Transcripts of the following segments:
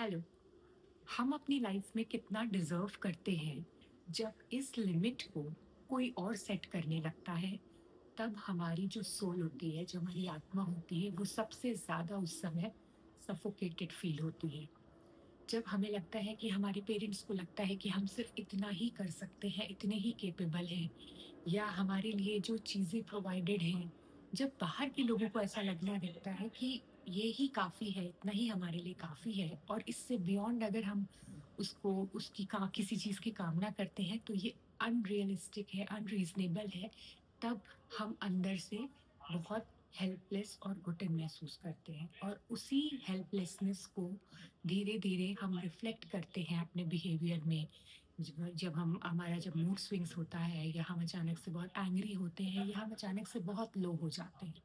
Hello. हम अपनी life में कितना डिजर्व करते हैं, जब इस लिमिट को कोई और सेट करने लगता है, तब हमारी जो सोल होती है, जो हमारी आत्मा होती है, वो सबसे ज़्यादा उस समय सफोकेटेड फील होती है। जब हमें लगता है कि हमारे पेरेंट्स को लगता है कि हम सिर्फ़ इतना ही कर सकते हैं, इतने ही कैपेबल हैं, या हमारे लिए जो चीज़ें प्रोवाइडेड हैं, जब बाहर के लोगों को ऐसा लगने लगता है कि ये ही काफ़ी है, इतना ही हमारे लिए काफ़ी है और इससे बियॉन्ड अगर हम उसको उसकी का किसी चीज़ की कामना करते हैं, तो ये अनरियलिस्टिक है, अनरीज़नेबल है, तब हम अंदर से बहुत हेल्पलेस और घुटन महसूस करते हैं और उसी हेल्पलेसनेस को धीरे-धीरे हम रिफ्लेक्ट करते हैं अपने बिहेवियर में। जब मूड स्विंग्स होता है या हम अचानक से बहुत एंग्री होते हैं या हम अचानक से बहुत लो हो जाते हैं।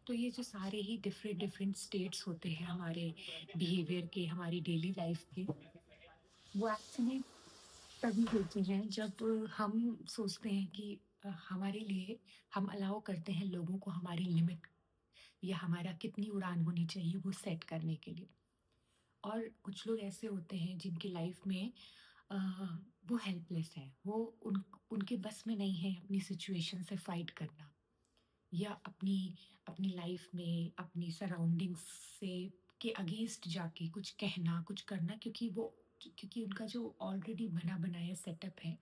तो ये जो सारे ही डिफरेंट डिफरेंट स्टेट्स होते हैं हमारे बिहेवियर के, हमारी डेली लाइफ के, वो एक्चुअली तभी होती हैं जब हम सोचते हैं कि हमारे लिए हम अलाउ करते हैं लोगों को हमारी लिमिट या हमारा कितनी उड़ान होनी चाहिए वो सेट करने के लिए। और कुछ लोग ऐसे होते हैं जिनकी लाइफ में अ, वो हेल्पलेस हैं। वो उनके बस में नहीं है अपनी सिचुएशन से फाइट करना या अपनी अपनी लाइफ में अपनी सराउंडिंग्स से के अगेंस्ट जाके कुछ कहना, कुछ करना, क्योंकि उनका जो ऑलरेडी बना-बनाया सेटअप है,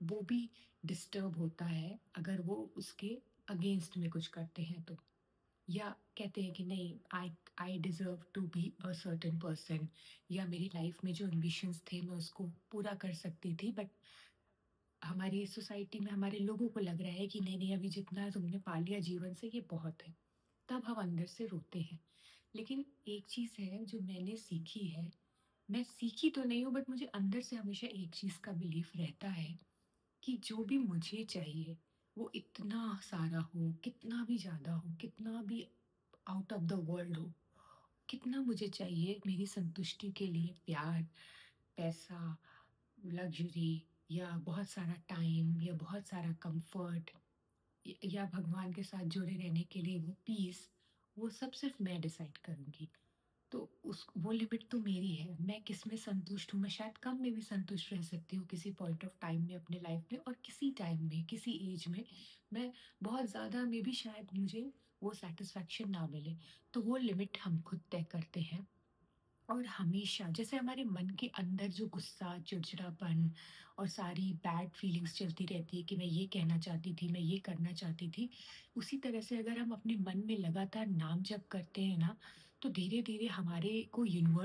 वो भी डिस्टर्ब होता है अगर वो उसके अगेंस्ट में कुछ करते हैं तो। या कहते हैं कि नहीं, I I deserve to be a certain person, या मेरी लाइफ में जो एम्बिशंस थे मैं उसको पूरा कर सकती थी, बट हमारी सोसाइटी में हमारे लोगों को लग रहा है कि नहीं, नहीं, अभी जितना तुमने पा लिया जीवन से ये बहुत है। तब हम अंदर से रोते हैं। लेकिन एक चीज़ है जो मैंने सीखी है, मैं सीखी तो नहीं हूँ बट मुझे अंदर से हमेशा एक चीज़ का बिलीफ रहता है कि जो भी मुझे चाहिए, वो इतना सारा हो, कितना भी ज़्यादा हो, कितना भी आउट ऑफ द वर्ल्ड हो, कितना मुझे चाहिए मेरी संतुष्टि के लिए प्यार, पैसा, लग्ज़री या बहुत सारा टाइम या बहुत सारा कम्फ़र्ट, या भगवान के साथ जुड़े रहने के लिए वो पीस, वो सब सिर्फ़ मैं डिसाइड करूँगी। तो उस वो लिमिट तो मेरी है, मैं किसमें संतुष्ट हूँ, मैं शायद कम में भी संतुष्ट रह सकती हूँ किसी पॉइंट ऑफ टाइम में अपने लाइफ में, और किसी टाइम में, किसी एज में मैं बहुत ज़्यादा में भी शायद मुझे वो सैटिस्फैक्शन ना मिले। तो वो लिमिट हम खुद तय करते हैं। और हमेशा जैसे हमारे मन के अंदर जो गुस्सा, चिड़चिड़ापन और सारी बैड फीलिंग्स चलती रहती है कि मैं ये कहना चाहती थी, मैं ये करना चाहती थी, उसी तरह से अगर हम अपने मन में लगातार नाम जप करते हैं ना, तो धीरे-धीरे हमारे को यूनिवर्स